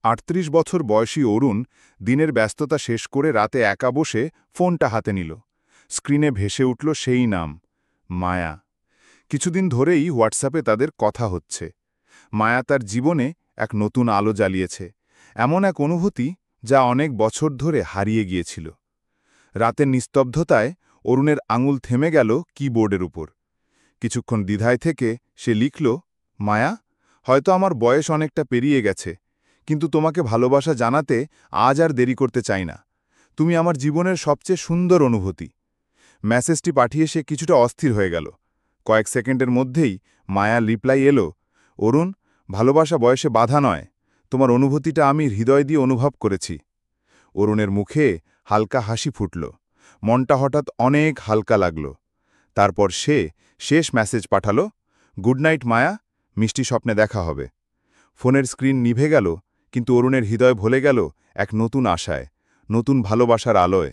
৩৮ বছর বয়সী অরুণ দিনের ব্যস্ততা শেষ করে রাতে একা বসে ফোনটা হাতে নিল। স্ক্রিনে ভেসে উঠল সেই নাম, মায়া। কিছুদিন ধরেই হোয়াটসঅ্যাপে তাদের কথা হচ্ছে। মায়া তার জীবনে এক নতুন আলো জ্বালিয়েছে, এমন এক অনুভূতি যা অনেক বছর ধরে হারিয়ে গিয়েছিল। রাতের নিস্তব্ধতায় অরুণের আঙুল থেমে গেল কিবোর্ডের উপর। কিছুক্ষণ দ্বিধায় থেকে সে লিখল, মায়া, হয়তো আমার বয়স অনেকটা পেরিয়ে গেছে, কিন্তু তোমাকে ভালোবাসা জানাতে আজ আর দেরি করতে চাই না। তুমি আমার জীবনের সবচেয়ে সুন্দর অনুভূতি। মেসেজটি পাঠিয়ে সে কিছুটা অস্থির হয়ে গেল। কয়েক সেকেন্ডের মধ্যেই মায়া রিপ্লাই এলো, অরুণ, ভালোবাসা বয়সে বাধা নয়, তোমার অনুভূতিটা আমি হৃদয় দিয়ে অনুভব করেছি। অরুণের মুখে হালকা হাসি ফুটল, মনটা হঠাৎ অনেক হালকা লাগল। তারপর সে শেষ মেসেজ পাঠালো, গুড নাইট মায়া, মিষ্টি স্বপ্নে দেখা হবে। ফোনের স্ক্রিন নিভে গেল, কিন্তু অরুণের হৃদয় ভরে গেল এক নতুন আশায়, নতুন ভালোবাসার আলোয়।